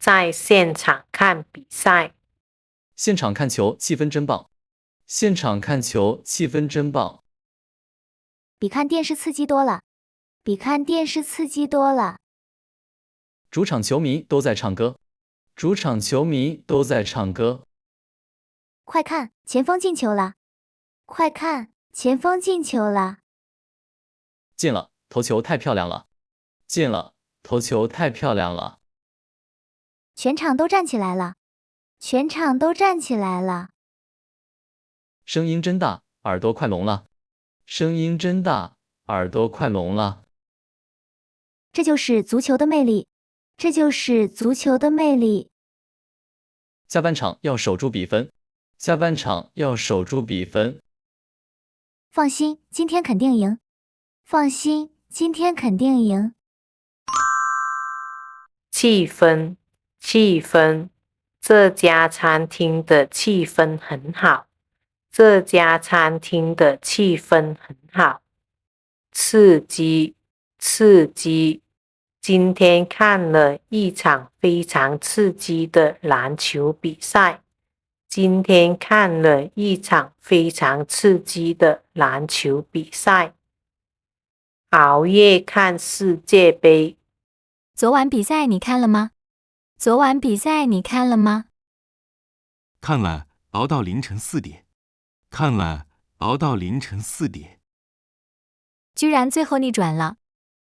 在现场看比赛。现场看球，气氛真棒。现场看球，气氛真棒。比看电视刺激多了。比看电视刺激多了。主场球迷都在唱歌。主场球迷都在唱歌。快看，前锋进球了！快看，前锋进球了！进了，头球太漂亮了！进了，头球太漂亮了！全场都站起来了！全场都站起来了！声音真大，耳朵快聋了！声音真大，耳朵快聋了！这就是足球的魅力！这就是足球的魅力！下半场要守住比分！下半场要守住比分！放心，今天肯定赢！放心，今天肯定赢！气氛，气氛，这家餐厅的气氛很好。这家餐厅的气氛很好。刺激，刺激，今天看了一场非常刺激的篮球比赛。今天看了一场非常刺激的篮球比赛。熬夜看世界杯。昨晚比赛你看了吗？昨晚比赛你看了吗？看了，熬到凌晨4点。看了，熬到凌晨4点。居然最后逆转了！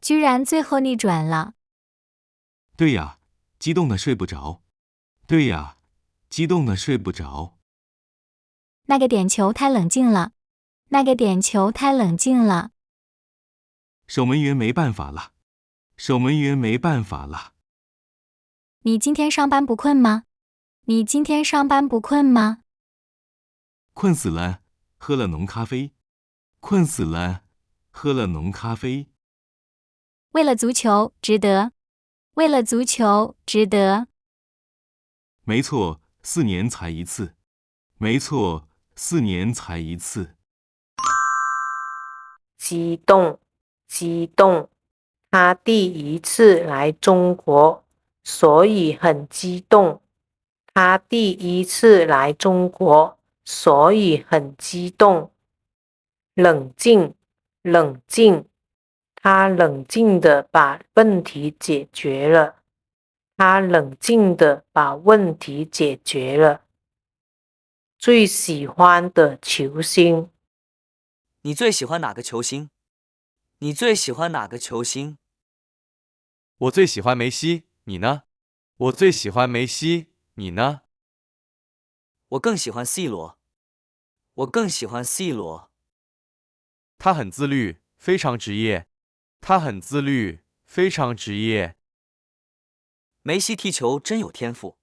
居然最后逆转了！对呀，激动的睡不着。对呀，激动的睡不着。那个点球太冷静了！那个点球太冷静了！守门员没办法了！守门员没办法了！你今天上班不困吗？你今天上班不困吗？困死了，喝了浓咖啡。困死了，喝了浓咖啡。为了足球，值得！为了足球，值得！没错，4年才一次。没错，4年才一次。激动，激动，他第一次来中国，所以很激动。他第一次来中国，所以很激动。冷静，冷静，他冷静地把问题解决了。他冷静地把问题解决了。最喜欢的球星。你最喜欢哪个球星？你最喜欢哪个球星？我最喜欢梅西，你呢？我最喜欢梅西，你呢？我更喜欢 C 罗。我更喜欢 C 罗。他很自律，非常职业。他很自律，非常职业。梅西踢球真有天赋。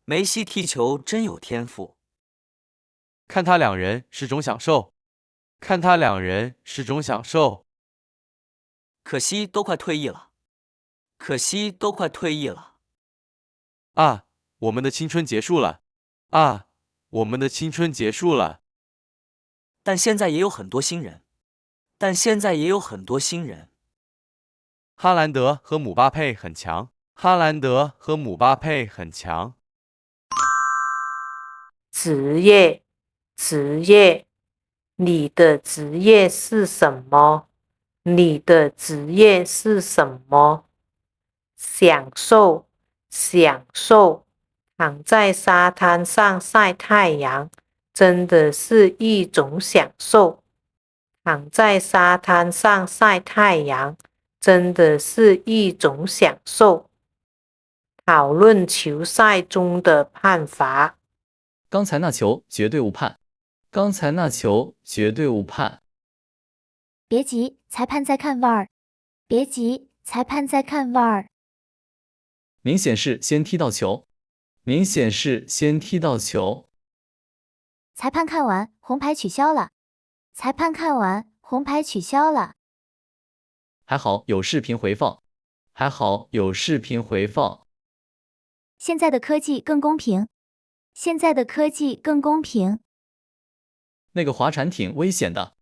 梅西踢球真有天赋。看他两人是种享受。看他两人是种享受。可惜都快退役了。可惜都快退役了。啊，我们的青春结束了。啊，我们的青春结束了。但现在也有很多新人。但现在也有很多新人。哈兰德和姆巴佩很强。哈兰德和姆巴佩很强。职业，职业，你的职业是什么？你的职业是什么？享受，享受，躺在沙滩上晒太阳，真的是一种享受。躺在沙滩上晒太阳，真的是一种享受。讨论球赛中的判罚。刚才那球绝对误判。刚才那球绝对误判。别急，裁判在看 VAR。别急，裁判在看 VAR。明显是先踢到球。明显是先踢到球。裁判看完，红牌取消了。裁判看完，红牌取消了。还好有视频回放。还好有视频回放。现在的科技更公平。现在的科技更公平。那个划船挺危险的。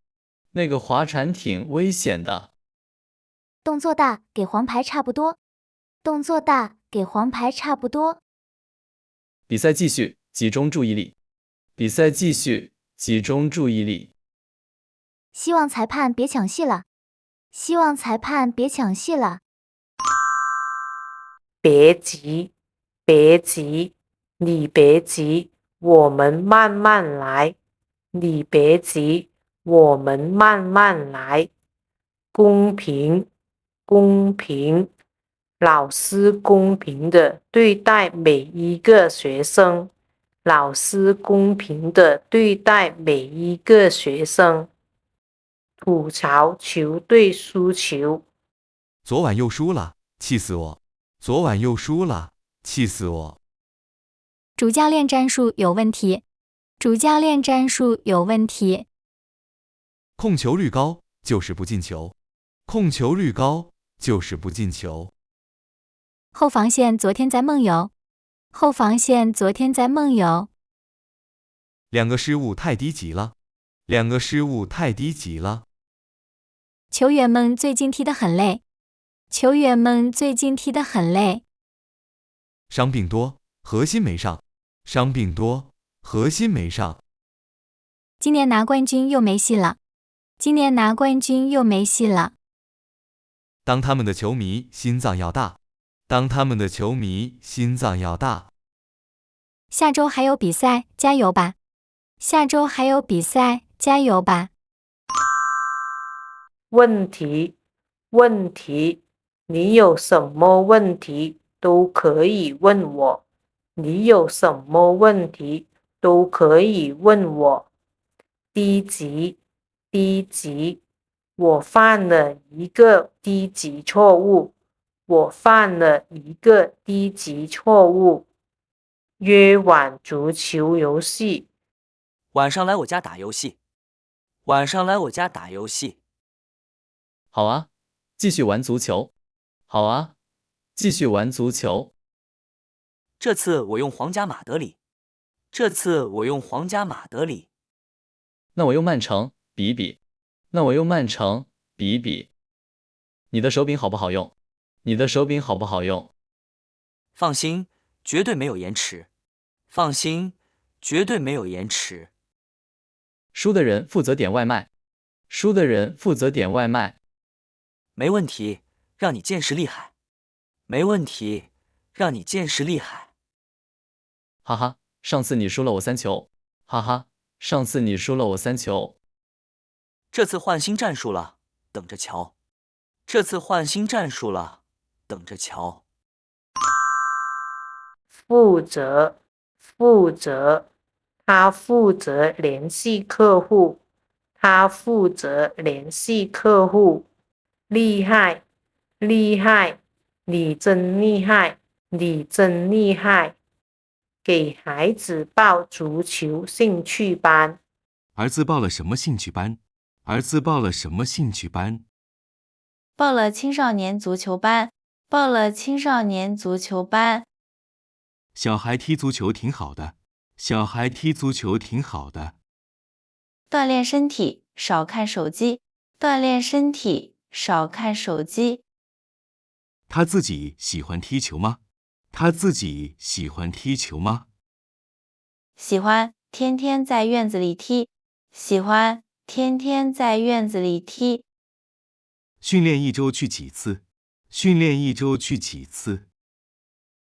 那个划船挺危险的。动作大，给黄牌差不多。动作大，给黄牌差不多。比赛继续，集中注意力。比赛继续，集中注意力。希望裁判别抢戏了。希望裁判别抢戏了。别急，别急，你别急，我们慢慢来。你别急，我们慢慢来。公平，公平，老师公平的对待每一个学生。老师公平的对待每一个学生。吐槽球队输球。昨晚又输了，气死我！昨晚又输了，气死我！主教练战术有问题。主教练战术有问题。控球率高就是不进球，控球率高就是不进球。后防线昨天在梦游。后防线昨天在梦游。两个失误太低级了，两个失误太低级了。球员们最近踢得很累。球员们最近踢得很累。伤病多，核心没上。伤病多，核心没上。今年拿冠军又没戏了。今年拿冠军又没戏了。当他们的球迷心脏要大，当他们的球迷心脏要大。下周还有比赛，加油吧！下周还有比赛，加油吧！问题，问题，你有什么问题都可以问我。你有什么问题都可以问我。低级，低级，我犯了一个低级错误。我犯了一个低级错误。约晚足球游戏。晚上来我家打游戏。晚上来我家打游戏。好啊，继续玩足球。好啊，继续玩足球。这次我用皇家马德里。这次我用皇家马德里。那我用曼城比一比。那我用曼城比一比。你的手柄好不好用？你的手柄好不好用？放心，绝对没有延迟。放心，绝对没有延迟。输的人负责点外卖。输的人负责点外卖。没问题，让你见识厉害。没问题，让你见识厉害。哈哈，上次你输了我3球。哈哈，上次你输了我3球。这次换新战术了，等着瞧。这次换新战术了，等着瞧。负责，负责，他负责联系客户。他负责联系客户。厉害，厉害，你真厉害，你真厉害。给孩子报足球兴趣班。儿子报了什么兴趣班？儿子报了什么兴趣班？报了青少年足球班。报了青少年足球班。小孩踢足球挺好的，小孩踢足球挺好的。锻炼身体，少看手机。锻炼身体，少看手机。他自己喜欢踢球吗？他自己喜欢踢球吗？喜欢，天天在院子里踢。喜欢，天天在院子里踢。训练一周去几次？训练一周去几次？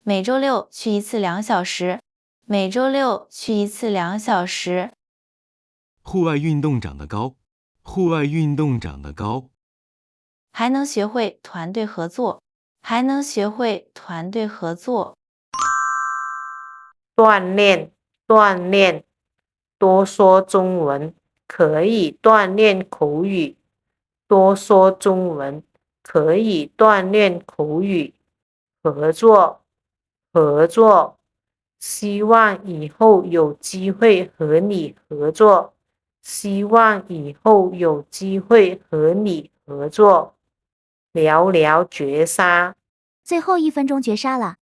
每周6去一次2小时。每周6去一次2小时。户外运动长得高，户外运动长得高。还能学会团队合作。还能学会团队合作。锻炼，锻炼，多说中文可以锻炼口语。多说中文可以锻炼口语。合作，合作，希望以后有机会和你合作。希望以后有机会和你合作。寥寥绝杀。最后1分钟绝杀了。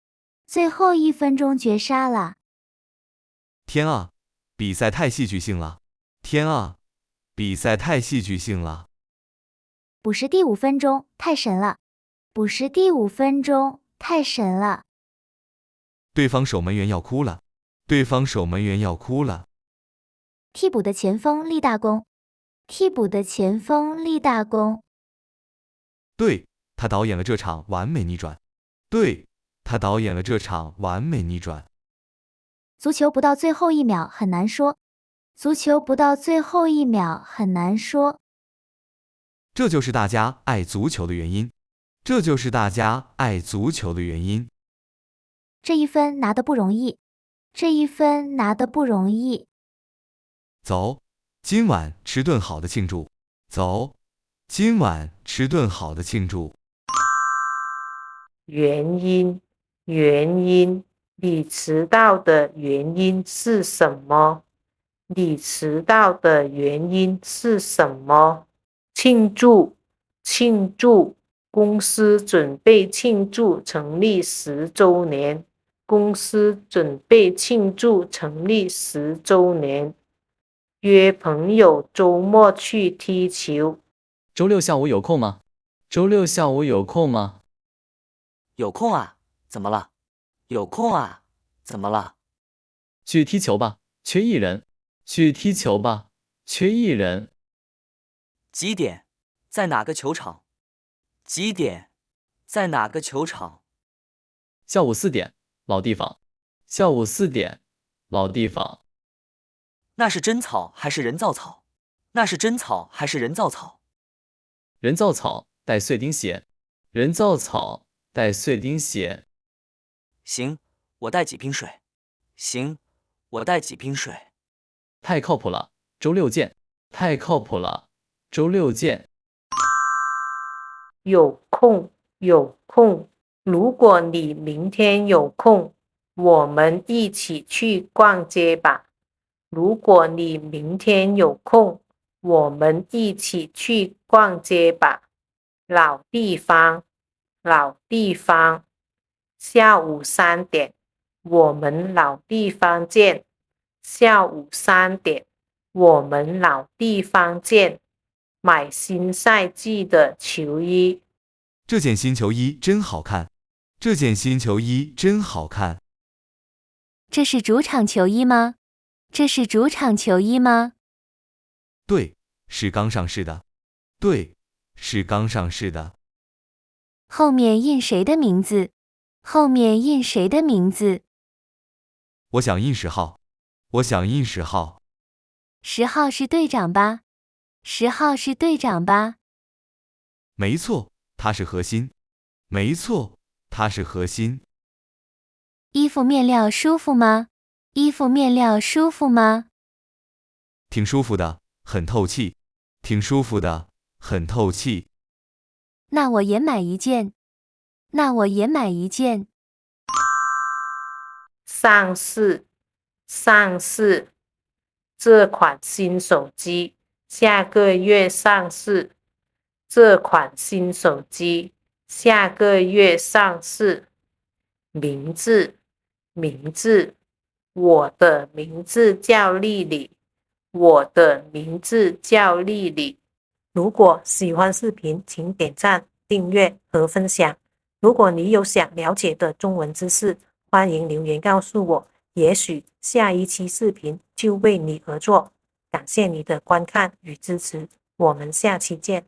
最后1分钟绝杀了。天啊，比赛太戏剧性了！天啊，比赛太戏剧性了！补时第5分钟，太神了！补时第5分钟，太神了！对方守门员要哭了，对方守门员要哭了。替补的前锋立大功，替补的前锋立大功。对，他导演了这场完美逆转。对，他导演了这场完美逆转。足球不到最后一秒很难说，足球不到最后一秒很难说。这就是大家爱足球的原因，这就是大家爱足球的原因。这一分拿得不容易，这一分拿得不容易。走，今晚吃顿好的庆祝。走，今晚吃顿好的庆祝。原因，原因，你迟到的原因是什么？你迟到的原因是什么？庆祝，庆祝，公司准备庆祝成立10周年。公司准备庆祝成立10周年。约朋友周末去踢球。周六下午有空吗？周六下午有空吗？有空啊，怎么了？有空啊，怎么了？去踢球吧，缺一人。去踢球吧，缺一人。几点？在哪个球场？几点？在哪个球场？下午4点，老地方。下午4点，老地方。那是真草还是人造草？那是真草还是人造草？人造草带碎钉鞋。人造草带碎钉鞋。行，我带几瓶水。行，我带几瓶水。太靠谱了，周六见。太靠谱了，周六见。有空，有空。如果你明天有空，我们一起去逛街吧。如果你明天有空，我们一起去逛街吧。老地方，老地方。下午3点，我们老地方见。下午3点，我们老地方见。买新赛季的球衣。这件新球衣真好看，这件新球衣真好看。这是主场球衣吗？这是主场球衣吗？对，是刚上市的。对，是刚上市的。后面印谁的名字？后面印谁的名字？我想印10号。我想印10号。10号是队长吧？10号是队长吧？没错，他是核心。没错，他是核心。衣服面料舒服吗？衣服面料舒服吗？挺舒服的，很透气。挺舒服的，很透气。那我也买一件。那我也买一件。上市，上市。这款新手机下个月上市。这款新手机下个月上市。名字，名字。我的名字叫丽丽。我的名字叫丽丽。如果喜欢视频，请点赞、订阅和分享。如果你有想了解的中文知识，欢迎留言告诉我，也许下一期视频就为你而做。感谢你的观看与支持，我们下期见。